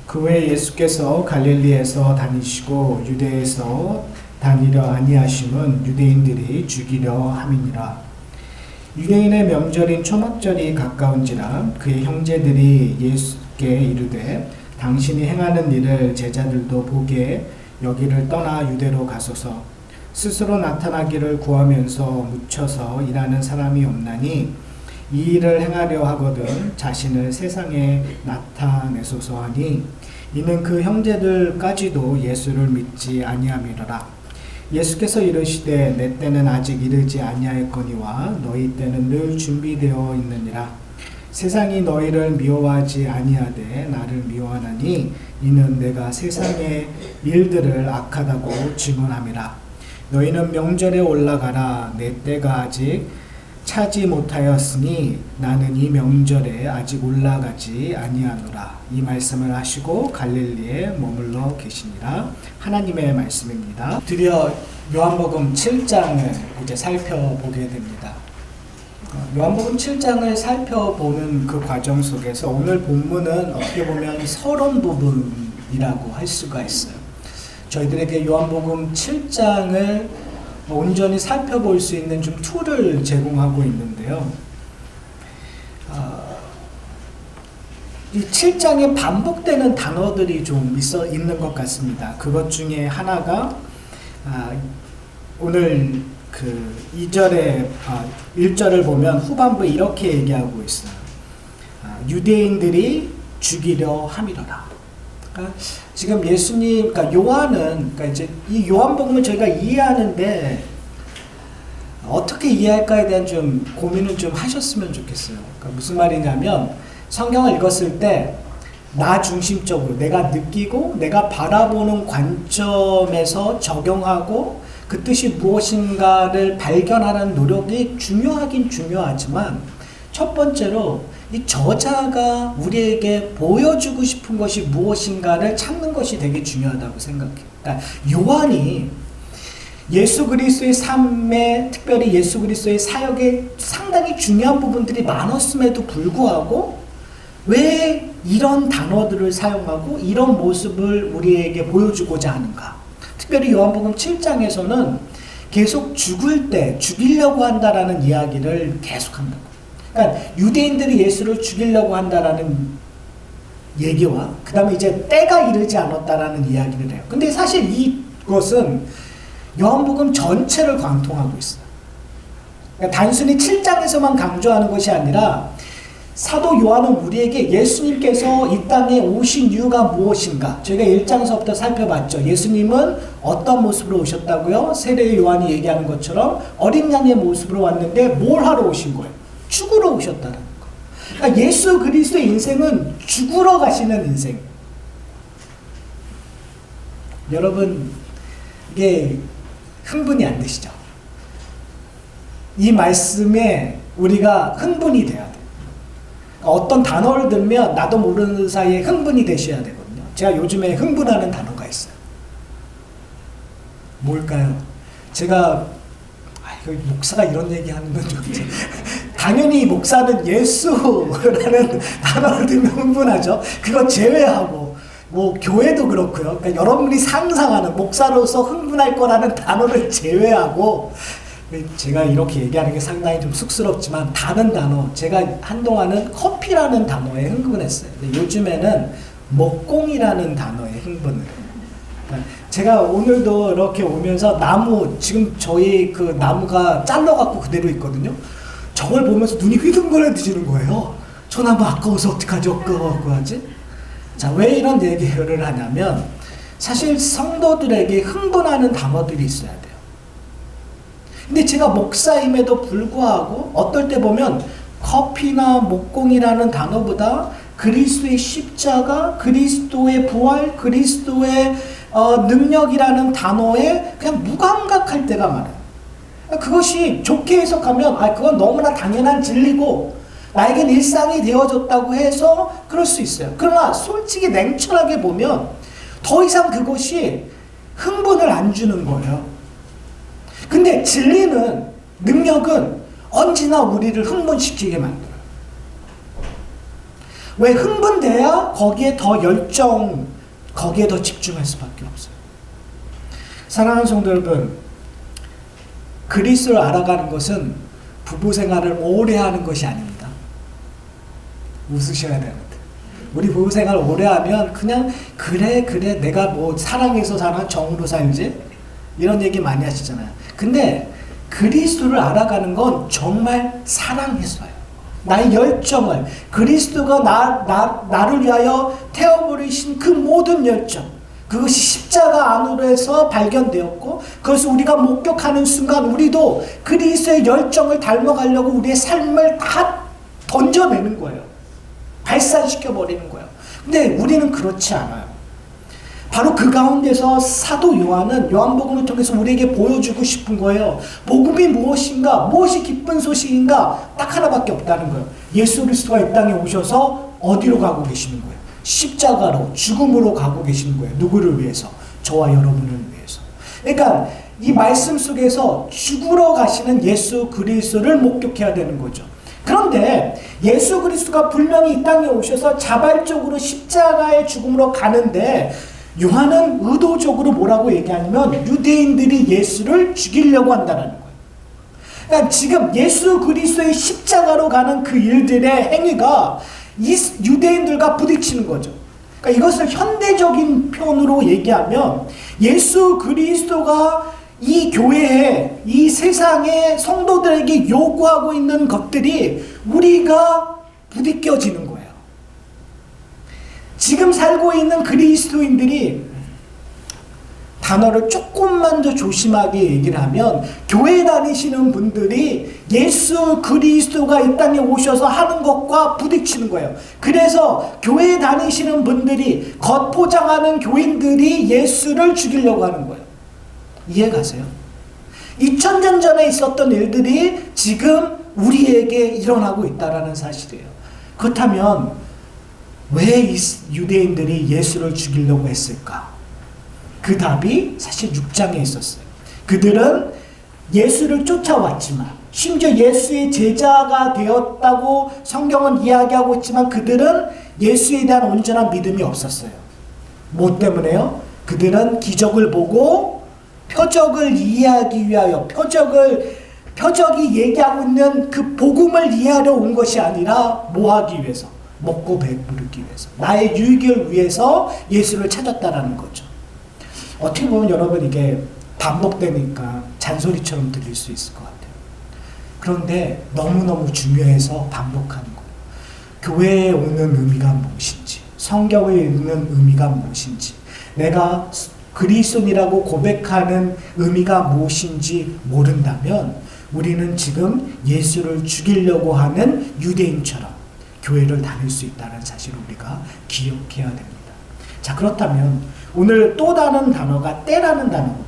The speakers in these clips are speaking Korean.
그 후에 예수께서 갈릴리에서 다니시고 유대에서 다니려 아니하심은 유대인들이 죽이려 함이니라. 유대인의 명절인 초막절이 가까운지라 그의 형제들이 예수께 이르되 당신이 행하는 일을 제자들도 보게 여기를 떠나 유대로 가소서. 스스로 나타나기를 구하면서 묻혀서 일하는 사람이 없나니 이 일을 행하려 하거든 자신을 세상에 나타내소서 하니 이는 그 형제들까지도 예수를 믿지 아니함이로라. 예수께서 이르시되 내 때는 아직 이르지 아니하였거니와 너희 때는 늘 준비되어 있느니라. 세상이 너희를 미워하지 아니하되 나를 미워하나니 이는 내가 세상의 일들을 악하다고 증언함이라. 너희는 명절에 올라가라. 내 때가 아직 차지 못하였으니 나는 이 명절에 아직 올라가지 아니하노라. 이 말씀을 하시고 갈릴리에 머물러 계시니라. 하나님의 말씀입니다. 드디어 요한복음 7장을 이제 살펴보게 됩니다. 요한복음 7장을 살펴보는 그 과정 속에서 오늘 본문은 어떻게 보면 서론 부분이라고 할 수가 있어요. 저희들에게 요한복음 7장을 온전히 살펴볼 수 있는 좀 툴을 제공하고 있는데요. 이 7장에 반복되는 단어들이 좀 있는 것 같습니다. 그것 중에 하나가 오늘 그 2절에 1절을 보면 후반부에 이렇게 얘기하고 있어요. 유대인들이 죽이려 함이로라. 그러니까 지금 예수님, 그러니까 요한은, 그러니까 이제 이 요한복음을 저희가 이해하는데 어떻게 이해할까에 대한 좀 고민을 좀 하셨으면 좋겠어요. 그러니까 무슨 말이냐면 성경을 읽었을 때 나 중심적으로 내가 느끼고 내가 바라보는 관점에서 적용하고 그 뜻이 무엇인가를 발견하는 노력이 중요하긴 중요하지만 첫 번째로 이 저자가 우리에게 보여주고 싶은 것이 무엇인가를 찾는 것이 되게 중요하다고 생각해요. 그러니까 요한이 예수 그리스도의 삶에, 특별히 예수 그리스도의 사역에 상당히 중요한 부분들이 많았음에도 불구하고 왜 이런 단어들을 사용하고 이런 모습을 우리에게 보여주고자 하는가? 특별히 요한복음 7장에서는 계속 죽을 때 죽이려고 한다라는 이야기를 계속합니다. 그러니까 유대인들이 예수를 죽이려고 한다라는 얘기와 그 다음에 이제 때가 이르지 않았다라는 이야기를 해요. 근데 사실 이것은 요한복음 전체를 관통하고 있어요. 그러니까 단순히 7장에서만 강조하는 것이 아니라 사도 요한은 우리에게 예수님께서 이 땅에 오신 이유가 무엇인가 저희가 1장서부터 살펴봤죠. 예수님은 어떤 모습으로 오셨다고요? 세례 요한이 얘기하는 것처럼 어린 양의 모습으로 왔는데 뭘 하러 오신 거예요? 죽으러 오셨다는 거. 그러니까 예수 그리스도의 인생은 죽으러 가시는 인생. 여러분 이게 흥분이 안 되시죠? 이 말씀에 우리가 흥분이 돼야 돼요. 어떤 단어를 들면 나도 모르는 사이에 흥분이 되셔야 되거든요. 제가 요즘에 흥분하는 단어가 있어요. 뭘까요? 제가 목사가 이런 얘기하는 건 좀 당연히 목사는 예수라는 단어를 들으면 흥분하죠. 그거 제외하고 뭐 교회도 그렇고요. 그러니까 여러분이 상상하는 목사로서 흥분할 거라는 단어를 제외하고 제가 이렇게 얘기하는 게 상당히 좀 쑥스럽지만 다른 단어 제가 한동안은 커피라는 단어에 흥분했어요. 근데 요즘에는 먹공이라는 단어에 흥분을 해요. 그러니까 제가 오늘도 이렇게 오면서 나무 지금 저희 그 나무가 잘라갖고 그대로 있거든요. 저걸 보면서 눈이 휘둥그레지는 거예요. 저 나무 아까워서 어떡하지 아까워갖고 하지? 자, 왜 이런 얘기를 하냐면 사실 성도들에게 흥분하는 단어들이 있어야 돼요. 근데 제가 목사임에도 불구하고 어떨 때 보면 커피나 목공이라는 단어보다 그리스도의 십자가, 그리스도의 부활, 그리스도의 능력이라는 단어에 그냥 무감각할 때가 많아요. 그것이 좋게 해석하면 그건 너무나 당연한 진리고 나에겐 일상이 되어졌다고 해서 그럴 수 있어요. 그러나 솔직히 냉철하게 보면 더 이상 그것이 흥분을 안 주는 거예요. 근데 진리는, 능력은 언제나 우리를 흥분시키게 만들어요. 왜? 흥분돼야 거기에 더 열정, 거기에 더 집중할 수밖에 없어요. 사랑하는 성도 여러분, 그리스도를 알아가는 것은 부부 생활을 오래 하는 것이 아닙니다. 웃으셔야 되는데. 우리 부부 생활 오래 하면 그냥 그래 내가 뭐 사랑해서 사나 정으로 살지? 이런 얘기 많이 하시잖아요. 근데 그리스도를 알아가는 건 정말 사랑해서요. 나의 열정을, 그리스도가 나를 위하여 태워버리신 그 모든 열정, 그것이 십자가 안으로에서 발견되었고, 그것을 우리가 목격하는 순간 우리도 그리스도의 열정을 닮아가려고 우리의 삶을 다 던져내는 거예요. 발산시켜버리는 거예요. 근데 우리는 그렇지 않아요. 바로 그 가운데서 사도 요한은 요한복음을 통해서 우리에게 보여주고 싶은 거예요. 복음이 무엇인가? 무엇이 기쁜 소식인가? 딱 하나밖에 없다는 거예요. 예수 그리스도가 이 땅에 오셔서 어디로 가고 계시는 거예요? 십자가로, 죽음으로 가고 계시는 거예요. 누구를 위해서? 저와 여러분을 위해서. 그러니까 이 말씀 속에서 죽으러 가시는 예수 그리스도를 목격해야 되는 거죠. 그런데 예수 그리스도가 분명히 이 땅에 오셔서 자발적으로 십자가의 죽음으로 가는데, 요한은 의도적으로 뭐라고 얘기하냐면 유대인들이 예수를 죽이려고 한다는 거예요. 그러니까 지금 예수 그리스도의 십자가로 가는 그 일들의 행위가 이 유대인들과 부딪히는 거죠. 그러니까 이것을 현대적인 표현으로 얘기하면 예수 그리스도가 이 교회에, 이 세상의 성도들에게 요구하고 있는 것들이 우리가 부딪혀지는 거예요. 지금 살고 있는 그리스도인들이, 단어를 조금만 더 조심하게 얘기를 하면, 교회 다니시는 분들이 예수 그리스도가 이 땅에 오셔서 하는 것과 부딪히는 거예요. 그래서 교회 다니시는 분들이, 겉포장하는 교인들이 예수를 죽이려고 하는 거예요. 이해가세요? 2000년 전에 있었던 일들이 지금 우리에게 일어나고 있다는 사실이에요. 그렇다면 왜 유대인들이 예수를 죽이려고 했을까? 그 답이 사실 6장에 있었어요. 그들은 예수를 쫓아왔지만, 심지어 예수의 제자가 되었다고 성경은 이야기하고 있지만, 그들은 예수에 대한 온전한 믿음이 없었어요. 뭐 때문에요? 그들은 기적을 보고 표적을 이해하기 위하여, 표적이 얘기하고 있는 그 복음을 이해하려 온 것이 아니라 뭐 하기 위해서? 먹고 배부르기 위해서, 나의 유익을 위해서 예수를 찾았다라는 거죠. 어떻게 보면 여러분 이게 반복되니까 잔소리처럼 들릴 수 있을 것 같아요. 그런데 너무너무 중요해서 반복하는 거예요. 교회에 오는 의미가 무엇인지, 성경에 있는 의미가 무엇인지, 내가 그리스도인이라고 고백하는 의미가 무엇인지 모른다면 우리는 지금 예수를 죽이려고 하는 유대인처럼 교회를 다닐 수 있다는 사실을 우리가 기억해야 됩니다. 자, 그렇다면 오늘 또 다른 단어가 때라는 단어거든요.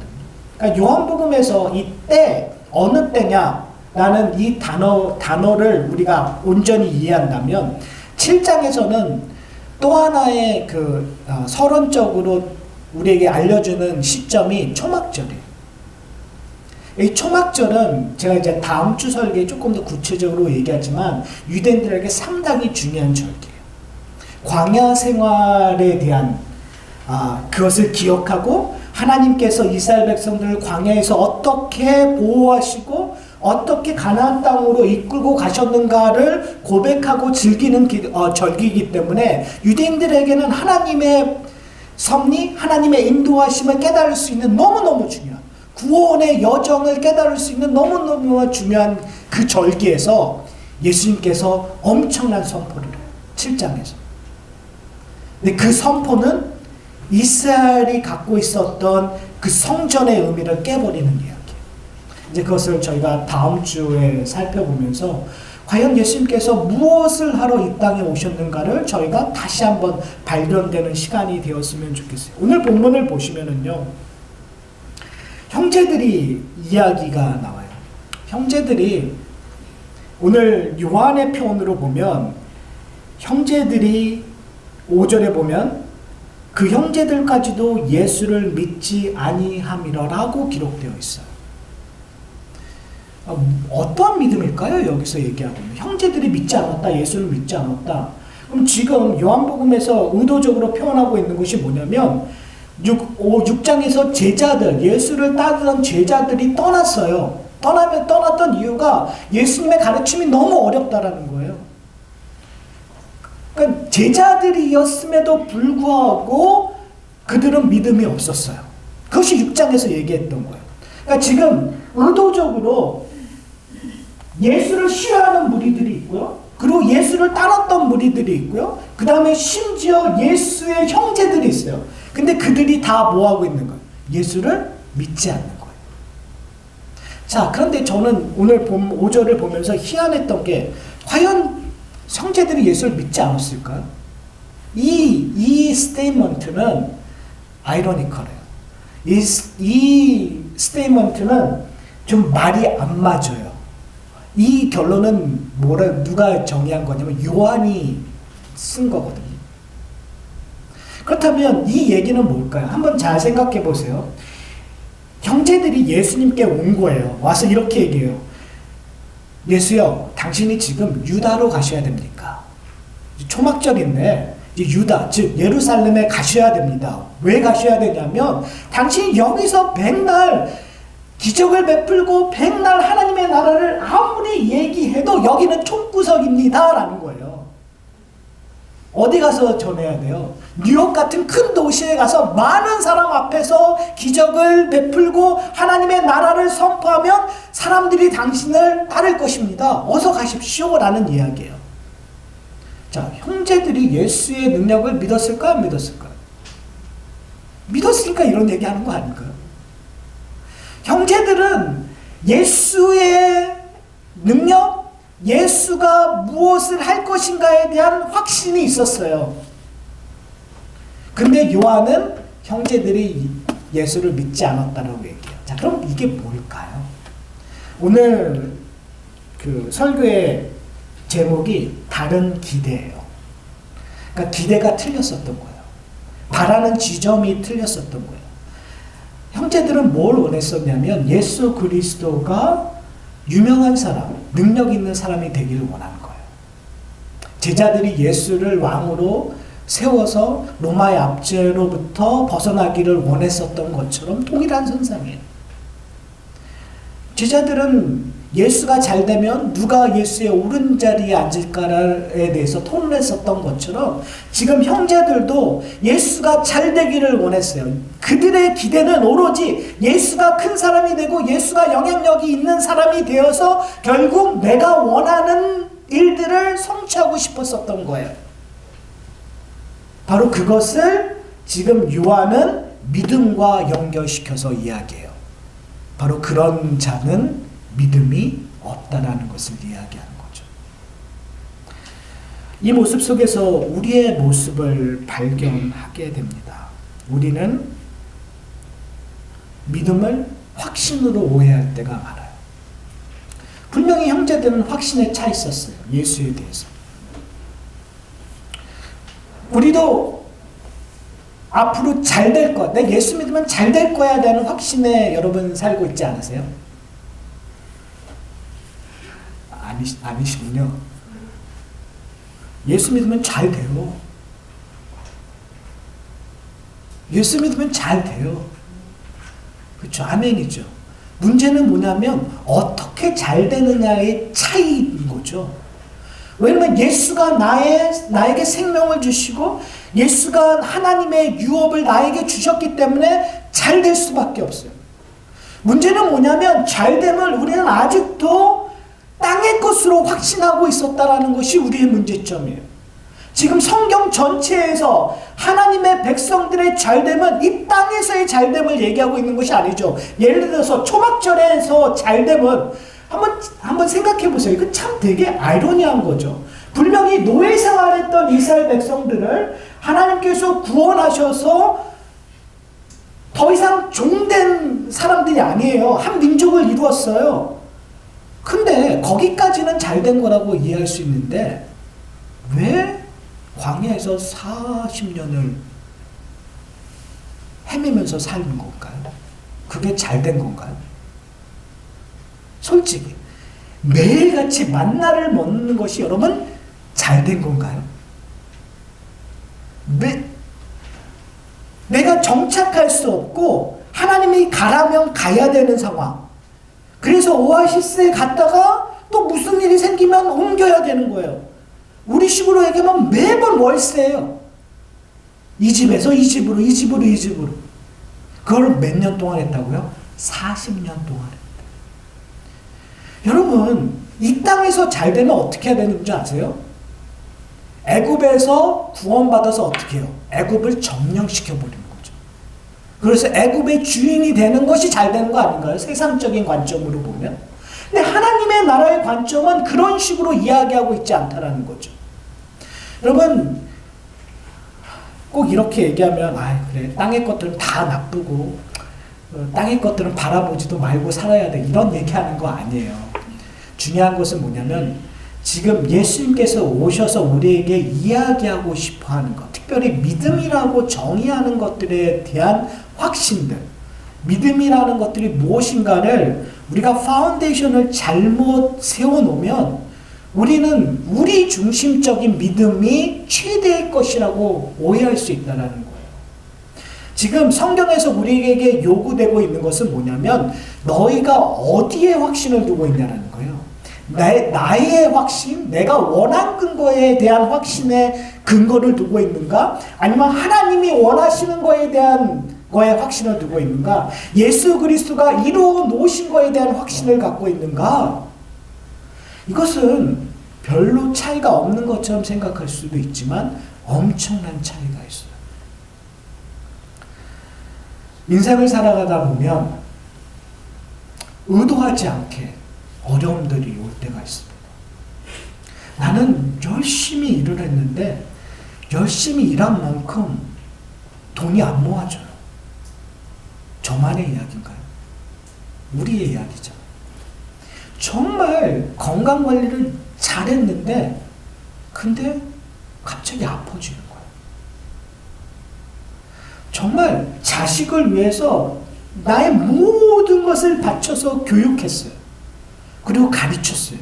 그러니까 요한복음에서 이 때, 어느 때냐라는 이 단어를 우리가 온전히 이해한다면 7장에서는 또 하나의 서론적으로 우리에게 알려주는 시점이 초막절이에요. 이 초막절은 제가 이제 다음 주 설계에 조금 더 구체적으로 얘기하지만 유대인들에게 상당히 중요한 절기예요. 광야 생활에 대한 그것을 기억하고, 하나님께서 이스라엘 백성들을 광야에서 어떻게 보호하시고 어떻게 가나안 땅으로 이끌고 가셨는가를 고백하고 즐기는 절기이기 때문에 유대인들에게는 하나님의 섭리, 하나님의 인도하심을 깨달을 수 있는 너무너무 중요한, 구원의 여정을 깨달을 수 있는 너무너무 중요한 그 절기에서 예수님께서 엄청난 선포를 해요. 7장에서. 근데 그 선포는 이스라엘이 갖고 있었던 그 성전의 의미를 깨버리는 이야기예요. 이제 그것을 저희가 다음 주에 살펴보면서 과연 예수님께서 무엇을 하러 이 땅에 오셨는가를 저희가 다시 한번 발견되는 시간이 되었으면 좋겠어요. 오늘 본문을 보시면은요, 형제들이 이야기가 나와요. 형제들이, 오늘 요한의 표현으로 보면 형제들이 5절에 보면 그 형제들까지도 예수를 믿지 아니함이라고 기록되어 있어요. 어떠한 믿음일까요? 여기서 얘기하고 있는 형제들이 믿지 않았다, 예수를 믿지 않았다. 그럼 지금 요한복음에서 의도적으로 표현하고 있는 것이 뭐냐면 6장에서 제자들, 예수를 따르던 제자들이 떠났어요. 떠났던 이유가 예수님의 가르침이 너무 어렵다라는 거예요. 그러니까 제자들이었음에도 불구하고 그들은 믿음이 없었어요. 그것이 6장에서 얘기했던 거예요. 그러니까 지금 의도적으로 예수를 싫어하는 무리들이 있고요. 그리고 예수를 따랐던 무리들이 있고요. 그 다음에 심지어 예수의 형제들이 있어요. 근데 그들이 다 뭐하고 있는 거예요? 예수를 믿지 않는 거예요. 자, 그런데 저는 오늘 5절을 보면서 희한했던 게 과연 형제들이 예수를 믿지 않았을까요? 이 스테이먼트는 아이러니컬해요. 이 스테이먼트는 좀 말이 안 맞아요. 이 결론은 누가 정의한 거냐면 요한이 쓴 거거든요. 그렇다면 이 얘기는 뭘까요? 한번 잘 생각해 보세요. 형제들이 예수님께 온 거예요. 와서 이렇게 얘기해요. 예수요, 당신이 지금 유다로 가셔야 됩니까? 초막절인데 유다, 즉 예루살렘에 가셔야 됩니다. 왜 가셔야 되냐면 당신이 여기서 백날 기적을 베풀고 백날 하나님의 나라를 아무리 얘기해도 여기는 촌구석입니다 라는 거예요. 어디 가서 전해야 돼요? 뉴욕 같은 큰 도시에 가서 많은 사람 앞에서 기적을 베풀고 하나님의 나라를 선포하면 사람들이 당신을 따를 것입니다. 어서 가십시오 라는 이야기예요. 자, 형제들이 예수의 능력을 믿었을까 안 믿었을까요? 믿었으니까 이런 얘기하는 거 아닐까요? 형제들은 예수의 능력, 예수가 무엇을 할 것인가에 대한 확신이 있었어요. 근데 요한은 형제들이 예수를 믿지 않았다고 얘기해요. 자, 그럼 이게 뭘까요? 오늘 그 설교의 제목이 다른 기대예요. 그러니까 기대가 틀렸었던 거예요. 바라는 지점이 틀렸었던 거예요. 형제들은 뭘 원했었냐면 예수 그리스도가 유명한 사람, 능력 있는 사람이 되기를 원하는 거예요. 제자들이 예수를 왕으로 세워서 로마의 압제로부터 벗어나기를 원했었던 것처럼 동일한 선상이에요. 제자들은 예수가 잘 되면 누가 예수의 오른자리에 앉을까에 대해서 토론했었던 것처럼 지금 형제들도 예수가 잘 되기를 원했어요. 그들의 기대는 오로지 예수가 큰 사람이 되고 예수가 영향력이 있는 사람이 되어서 결국 내가 원하는 일들을 성취하고 싶었었던 거예요. 바로 그것을 지금 요한은 믿음과 연결시켜서 이야기해요. 바로 그런 자는 믿음이 없다라는 것을 이야기하는 거죠. 이 모습 속에서 우리의 모습을 발견하게 됩니다. 우리는 믿음을 확신으로 오해할 때가 많아요. 분명히 형제들은 확신에 차 있었어요. 예수에 대해서. 우리도 앞으로 잘 될 것, 내 예수 믿으면 잘 될 거야 라는 확신에 여러분 살고 있지 않으세요? 아니시군요. 예수 믿으면 잘 돼요. 예수 믿으면 잘 돼요. 그렇죠. 아멘이죠. 문제는 뭐냐면 어떻게 잘 되느냐의 차이인 거죠. 왜냐면 예수가 나에게 생명을 주시고 예수가 하나님의 유업을 나에게 주셨기 때문에 잘 될 수밖에 없어요. 문제는 뭐냐면 잘 됨을 우리는 아직도 땅의 것으로 확신하고 있었다라는 것이 우리의 문제점이에요. 지금 성경 전체에서 하나님의 백성들의 잘됨은 이 땅에서의 잘됨을 얘기하고 있는 것이 아니죠. 예를 들어서 초막절에서 잘됨은 한번 생각해 보세요. 이거 참 되게 아이러니한 거죠. 분명히 노예 생활했던 이스라엘 백성들을 하나님께서 구원하셔서 더 이상 종된 사람들이 아니에요. 한 민족을 이루었어요. 근데 거기까지는 잘된 거라고 이해할 수 있는데 왜 광야에서 40년을 헤매면서 사는 건가요? 그게 잘된 건가요? 솔직히 매일같이 만나를 먹는 것이 여러분 잘된 건가요? 내가 정착할 수 없고 하나님이 가라면 가야 되는 상황. 그래서 오아시스에 갔다가 또 무슨 일이 생기면 옮겨야 되는 거예요. 우리 식으로 얘기하면 매번 월세예요. 이 집에서 이 집으로, 이 집으로, 이 집으로. 그걸 몇 년 동안 했다고요? 40년 동안 했다. 여러분, 이 땅에서 잘 되면 어떻게 해야 되는 줄 아세요? 애굽에서 구원받아서 어떻게 해요? 애굽을 점령시켜버리는 거죠. 그래서 애굽의 주인이 되는 것이 잘 되는 거 아닌가요? 세상적인 관점으로 보면. 근데 하나님의 나라의 관점은 그런 식으로 이야기하고 있지 않다라는 거죠. 여러분, 꼭 이렇게 얘기하면 그래, 땅의 것들은 다 나쁘고 땅의 것들은 바라보지도 말고 살아야 돼, 이런 얘기하는 거 아니에요. 중요한 것은 뭐냐면 지금 예수님께서 오셔서 우리에게 이야기하고 싶어하는 것, 특별히 믿음이라고 정의하는 것들에 대한 확신들, 믿음이라는 것들이 무엇인가를 우리가 파운데이션을 잘못 세워놓으면 우리는 우리 중심적인 믿음이 최대의 것이라고 오해할 수 있다는 거예요. 지금 성경에서 우리에게 요구되고 있는 것은 뭐냐면 너희가 어디에 확신을 두고 있냐는 거예요. 나의 확신, 내가 원한 근거에 대한 확신의 근거를 두고 있는가? 아니면 하나님이 원하시는 거에 대한 거에 확신을 두고 있는가? 예수 그리스도가 이루어 놓으신 거에 대한 확신을 갖고 있는가? 이것은 별로 차이가 없는 것처럼 생각할 수도 있지만 엄청난 차이가 있어요. 인생을 살아가다 보면 의도하지 않게 어려움들이 올 때가 있습니다. 나는 열심히 일을 했는데 열심히 일한 만큼 돈이 안 모아져요. 저만의 이야기인가요? 우리의 이야기죠. 정말 건강관리를 잘했는데 근데 갑자기 아파지는 거예요. 정말 자식을 위해서 나의 모든 것을 바쳐서 교육했어요. 그리고 가르쳤어요.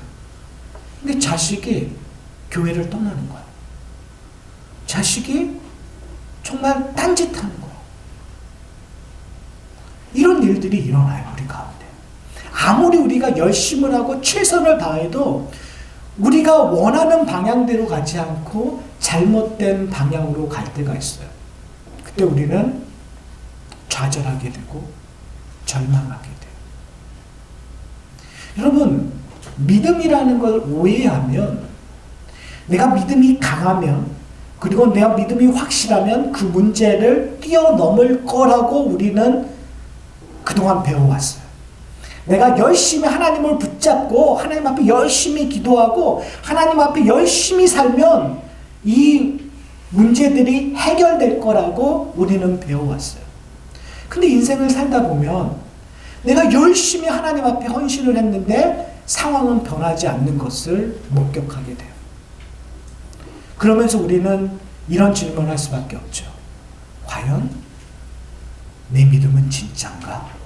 근데 자식이 교회를 떠나는 거예요. 자식이 정말 딴짓하는 거예요. 이런 일들이 일어나요, 우리 가운데. 아무리 우리가 열심을 하고 최선을 다해도 우리가 원하는 방향대로 가지 않고 잘못된 방향으로 갈 때가 있어요. 그때 우리는 좌절하게 되고 절망하게 돼요. 여러분, 믿음이라는 걸 오해하면, 내가 믿음이 강하면, 그리고 내가 믿음이 확실하면 그 문제를 뛰어넘을 거라고 우리는 그동안 배워왔어요. 내가 열심히 하나님을 붙잡고 하나님 앞에 열심히 기도하고 하나님 앞에 열심히 살면 이 문제들이 해결될 거라고 우리는 배워왔어요. 근데 인생을 살다 보면 내가 열심히 하나님 앞에 헌신을 했는데 상황은 변하지 않는 것을 목격하게 돼요. 그러면서 우리는 이런 질문을 할 수밖에 없죠. 과연 내 믿음은 진짠가?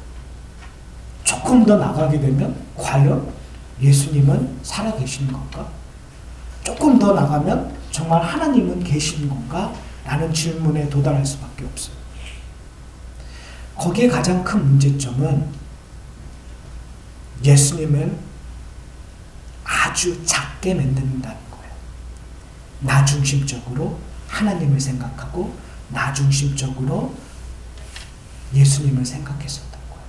조금 더 나가게 되면 과연 예수님은 살아계시는 건가? 조금 더 나가면 정말 하나님은 계시는 건가? 라는 질문에 도달할 수밖에 없어요. 거기에 가장 큰 문제점은 예수님을 아주 작게 만든다는 거예요. 나 중심적으로 하나님을 생각하고 나 중심적으로 예수님을 생각했었던 거예요.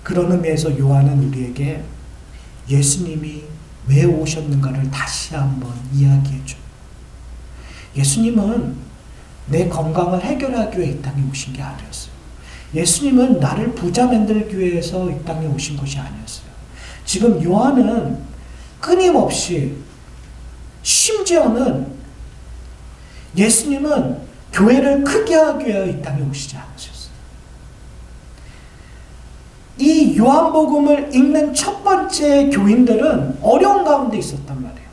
그런 의미에서 요한은 우리에게 예수님이 왜 오셨는가를 다시 한번 이야기해줘요. 예수님은 내 건강을 해결하기 위해 이 땅에 오신 게 아니었어요. 예수님은 나를 부자 만들기 위해서 이 땅에 오신 것이 아니었어요. 지금 요한은 끊임없이, 심지어는 예수님은 교회를 크게 하기 위해 이 땅에 오시지 않으셨어요. 이 요한복음을 읽는 첫 번째 교인들은 어려운 가운데 있었단 말이에요.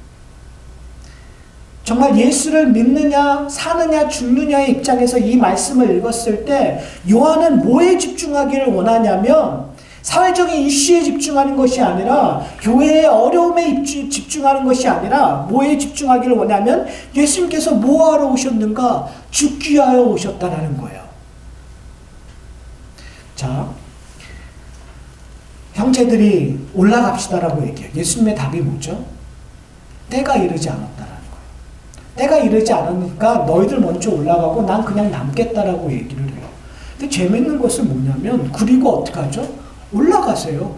정말 예수를 믿느냐 사느냐 죽느냐의 입장에서 이 말씀을 읽었을 때 요한은 뭐에 집중하기를 원하냐면 사회적인 이슈에 집중하는 것이 아니라 교회의 어려움에 집중하는 것이 아니라 뭐에 집중하기를 원하면 예수님께서 뭐하러 오셨는가? 죽기 위하여 오셨다라는 거예요. 자, 형제들이 올라갑시다라고 얘기해요. 예수님의 답이 뭐죠? 때가 이르지 않았다라는 거예요. 때가 이르지 않으니까 너희들 먼저 올라가고 난 그냥 남겠다라고 얘기를 해요. 근데 재밌는 것은 뭐냐면 그리고 어떻게 하죠? 올라가세요.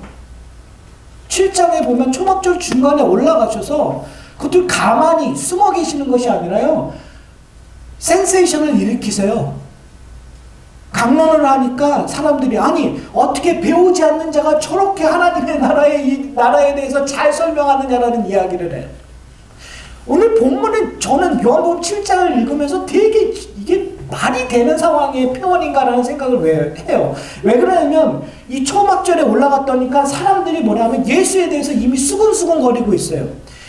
7장에 보면 초막절 중간에 올라가셔서 그것도 가만히 숨어 계시는 것이 아니라요. 센세이션을 일으키세요. 강론을 하니까 사람들이 아니 어떻게 배우지 않는 자가 저렇게 하나님의 나라에 대해서 잘 설명하느냐라는 이야기를 해요. 오늘 본문은 저는 요한복음 7장을 읽으면서 되게 이게 말이 되는 상황의 표현인가라는 생각을 왜 해요. 왜 그러냐면 이 초막절에 올라갔더니까 사람들이 뭐냐면 예수에 대해서 이미 수근수근 거리고 있어요.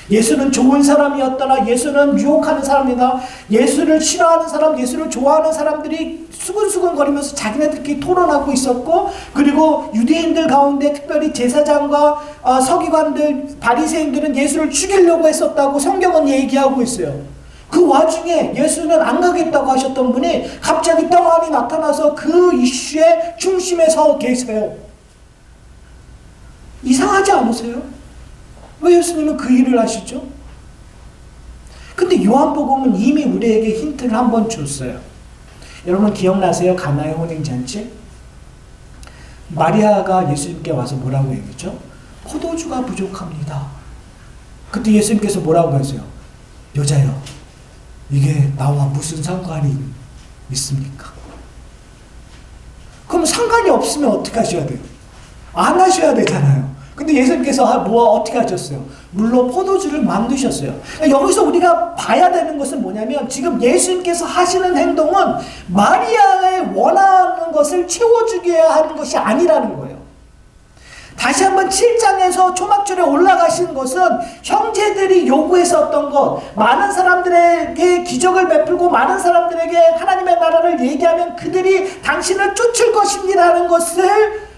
예수는 좋은 사람이었더라. 예수는 유혹하는 사람이다. 예수를 싫어하는 사람, 예수를 좋아하는 사람들이 수근수근 거리면서 자기네들끼리 토론하고 있었고, 그리고 유대인들 가운데 특별히 제사장과 서기관들, 바리새인들은 예수를 죽이려고 했었다고 성경은 얘기하고 있어요. 그 와중에 예수는 안 가겠다고 하셨던 분이 갑자기 떡하니 나타나서 그 이슈의 중심에 서 계세요. 이상하지 않으세요? 왜 예수님은 그 일을 하시죠? 근데 요한복음은 이미 우리에게 힌트를 한번 줬어요. 여러분 기억나세요? 가나의 혼인잔치? 마리아가 예수님께 와서 뭐라고 얘기했죠? 포도주가 부족합니다. 그때 예수님께서 뭐라고 하세요? 여자여, 이게 나와 무슨 상관이 있습니까? 그럼 상관이 없으면 어떻게 하셔야 돼요? 안 하셔야 되잖아요. 근데 예수님께서 어떻게 하셨어요? 물론 포도주를 만드셨어요. 그러니까 여기서 우리가 봐야 되는 것은 뭐냐면 지금 예수님께서 하시는 행동은 마리아의 원하는 것을 채워주게 하는 것이 아니라는 거예요. 다시 한번 7장에서 초막절에 올라가신 것은 형제들이 요구했었던 것, 많은 사람들에게 기적을 베풀고 많은 사람들에게 하나님의 나라를 얘기하면 그들이 당신을 쫓을 것입니다라는 것을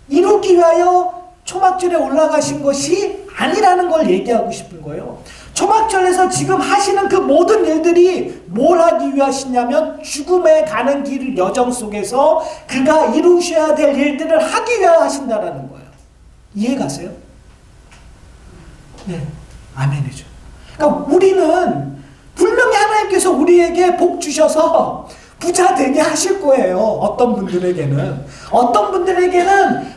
이루기 위하여 초막절에 올라가신 것이 아니라는 걸 얘기하고 싶은 거예요. 초막절에서 지금 하시는 그 모든 일들이 뭘 하기 위하시냐면 죽음에 가는 길 여정 속에서 그가 이루셔야 될 일들을 하기 위하 하신다라는 거예요. 이해가세요? 네, 아멘이죠. 그러니까 우리는 분명히 하나님께서 우리에게 복 주셔서 부자 되게 하실 거예요. 어떤 분들에게는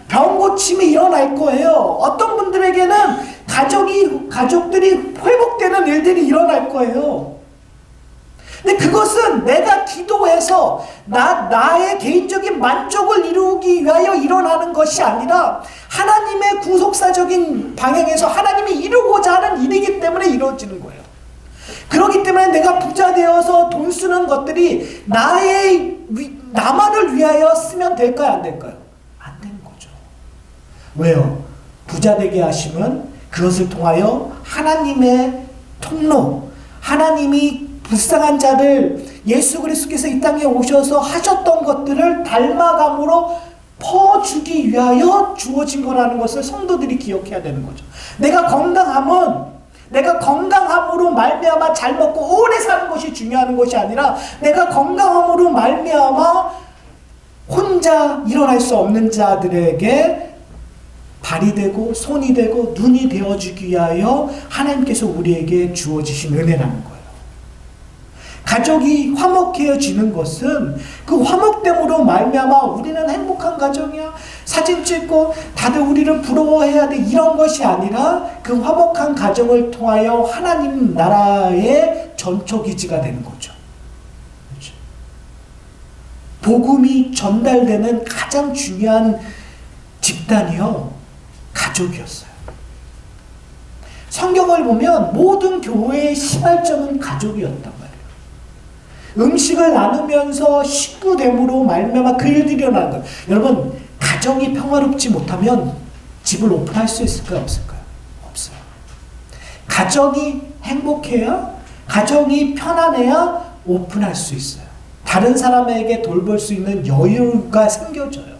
병 고침이 일어날 거예요. 어떤 분들에게는 가족들이 회복되는 일들이 일어날 거예요. 근데 그것은 내가 기도해서 나의 개인적인 만족을 이루기 위하여 일어나는 것이 아니라 하나님의 구속사적인 방향에서 하나님이 이루고자 하는 일이기 때문에 이루어지는 거예요. 그렇기 때문에 내가 부자 되어서 돈 쓰는 것들이 나만을 위하여 쓰면 될까요? 안 될까요? 안 되는 거죠. 왜요? 부자 되게 하심은 그것을 통하여 하나님의 통로, 하나님이 불쌍한 자를 예수 그리스도께서 이 땅에 오셔서 하셨던 것들을 닮아감으로 퍼주기 위하여 주어진 거라는 것을 성도들이 기억해야 되는 거죠. 내가 건강함으로 말미암아 잘 먹고 오래 사는 것이 중요한 것이 아니라 내가 건강함으로 말미암아 혼자 일어날 수 없는 자들에게 발이 되고 손이 되고 눈이 되어주기 위하여 하나님께서 우리에게 주어지신 은혜라는 거예요. 가족이 화목해지는 것은 그 화목됨으로 말미암아 우리는 행복한 가정이야, 사진 찍고 다들 우리를 부러워해야 돼, 이런 것이 아니라 그 화목한 가정을 통하여 하나님 나라의 전초기지가 되는 거죠. 그렇죠? 복음이 전달되는 가장 중요한 집단이요, 가족이었어요. 성경을 보면 모든 교회의 시발점은 가족이었단 말이에요. 음식을 나누면서 식구됨으로 말미암아 그 일들이 일어나는 거예요. 여러분, 가정이 평화롭지 못하면 집을 오픈할 수 있을까요? 없을까요? 없어요. 가정이 행복해야, 가정이 편안해야 오픈할 수 있어요. 다른 사람에게 돌볼 수 있는 여유가 생겨져요.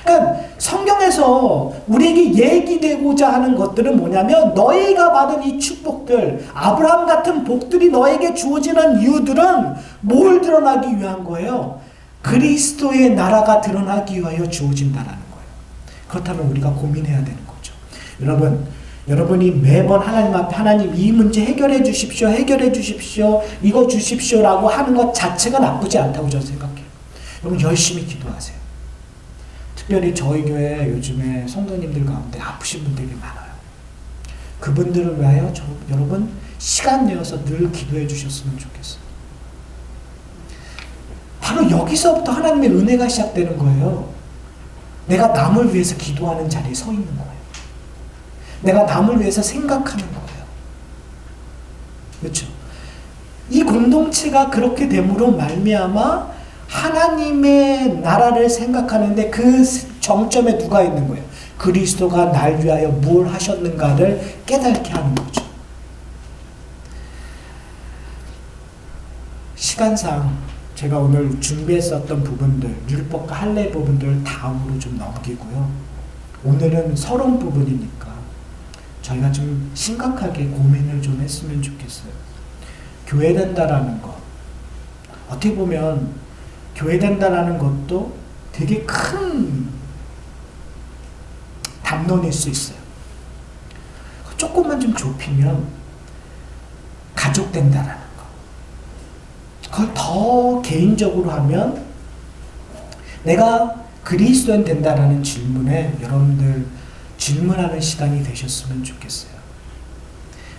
그러니까 성경에서 우리에게 얘기되고자 하는 것들은 뭐냐면 너희가 받은 이 축복들, 아브라함 같은 복들이 너에게 주어지는 이유들은 뭘 드러나기 위한 거예요? 그리스도의 나라가 드러나기 위하여 주어진다라는 거예요. 그렇다면 우리가 고민해야 되는 거죠. 여러분이 매번 하나님 앞에 하나님 이 문제 해결해 주십시오. 해결해 주십시오. 이거 주십시오라고 하는 것 자체가 나쁘지 않다고 저는 생각해요. 여러분 열심히 기도하세요. 특별히 저희 교회 요즘에 성도님들 가운데 아프신 분들이 많아요. 그분들을 위하여 여러분 시간 내어서 늘 기도해 주셨으면 좋겠어요. 바로 여기서부터 하나님의 은혜가 시작되는 거예요. 내가 남을 위해서 기도하는 자리에 서 있는 거예요. 내가 남을 위해서 생각하는 거예요. 그렇죠? 이 공동체가 그렇게 됨으로 말미암아 하나님의 나라를 생각하는데 그 정점에 누가 있는 거예요? 그리스도가 날 위하여 뭘 하셨는가를 깨닫게 하는 거죠. 시간상 제가 오늘 준비했었던 부분들, 율법과 할례 부분들 다음으로 좀 넘기고요. 오늘은 서론 부분이니까 저희가 좀 심각하게 고민을 좀 했으면 좋겠어요. 교회된다라는 것. 어떻게 보면 교회된다라는 것도 되게 큰 담론일 수 있어요. 조금만 좀 좁히면 가족된다라는 것. 그걸 더 개인적으로 하면 내가 그리스도인 된다라는 질문에 여러분들 질문하는 시간이 되셨으면 좋겠어요.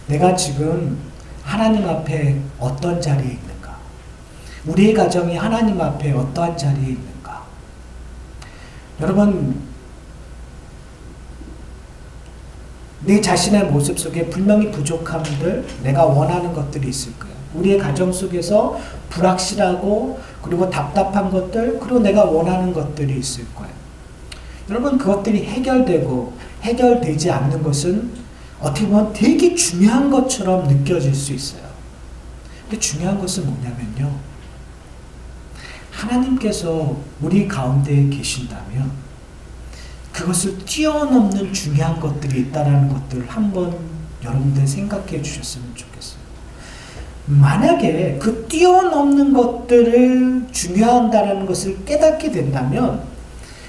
내가 지금 하나님 앞에 어떤 자리에 있는가? 우리의 가정이 하나님 앞에 어떠한 자리에 있는가? 여러분, 내 자신의 모습 속에 분명히 부족함들, 내가 원하는 것들이 있을 거예요. 우리의 가정 속에서 불확실하고 그리고 답답한 것들, 그리고 내가 원하는 것들이 있을 거예요. 여러분, 그것들이 해결되지 않는 것은 어떻게 보면 되게 중요한 것처럼 느껴질 수 있어요. 근데 중요한 것은 뭐냐면요. 하나님께서 우리 가운데 계신다면 그것을 뛰어넘는 중요한 것들이 있다는 것들을 한번 여러분들 생각해 주셨으면 좋겠어요. 만약에 그 뛰어넘는 것들을 중요하다는 것을 깨닫게 된다면,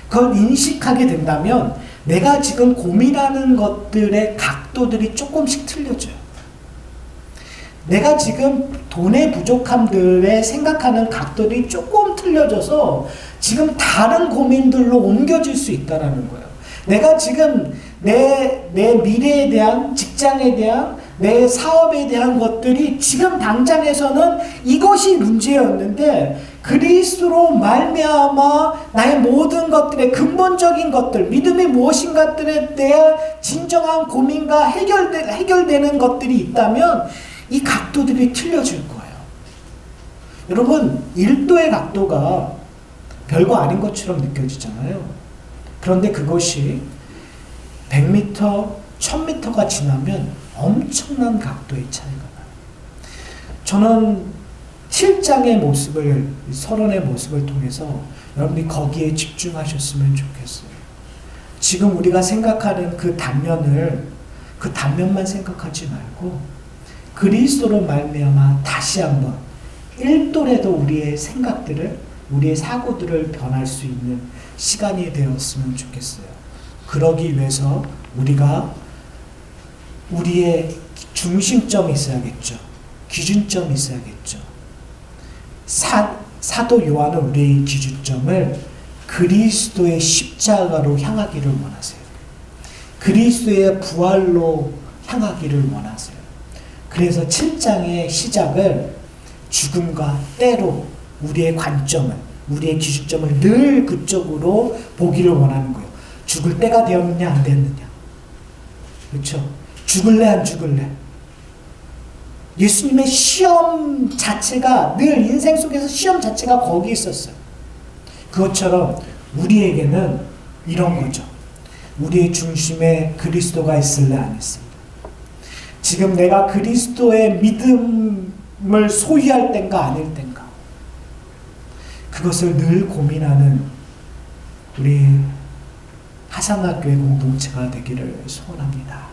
그걸 인식하게 된다면 내가 지금 고민하는 것들의 각도들이 조금씩 틀려져요. 내가 지금 돈의 부족함들에 생각하는 각도들이 조금 틀려져서 지금 다른 고민들로 옮겨질 수 있다는 거예요. 내가 지금 내 미래에 대한, 직장에 대한, 내 사업에 대한 것들이 지금 당장에서는 이것이 문제였는데 그리스도로 말미암아 나의 모든 것들의 근본적인 것들, 믿음이 무엇인가들에 대한 진정한 고민과 해결되는 것들이 있다면 이 각도들이 틀려질 거예요. 여러분, 1도의 각도가 별거 아닌 것처럼 느껴지잖아요. 그런데 그것이 100m, 1000m가 지나면 엄청난 각도의 차이가 나요. 저는 7장의 모습을, 서론의 모습을 통해서 여러분이 거기에 집중하셨으면 좋겠어요. 지금 우리가 생각하는 그 단면만 생각하지 말고 그리스도로 말미암아 다시 한번 1도라도 우리의 생각들을, 우리의 사고들을 변할 수 있는 시간이 되었으면 좋겠어요. 그러기 위해서 우리가 우리의 중심점이 있어야겠죠. 기준점이 있어야겠죠. 사도 요한은 우리의 기준점을 그리스도의 십자가로 향하기를 원하세요. 그리스도의 부활로 향하기를 원하세요. 그래서 7장의 시작을 죽음과 때로 우리의 관점을, 우리의 기준점을 늘 그쪽으로 보기를 원하는 거예요. 죽을 때가 되었느냐 안 됐느냐. 그렇죠? 죽을래 안 죽을래. 예수님의 시험 자체가 늘 인생 속에서 시험 자체가 거기 있었어요. 그것처럼 우리에게는 이런 거죠. 우리의 중심에 그리스도가 있을래 안 있을래. 지금 내가 그리스도의 믿음을 소유할 땐가 아닐 땐가. 그것을 늘 고민하는 우리 하상학교의 공동체가 되기를 소원합니다.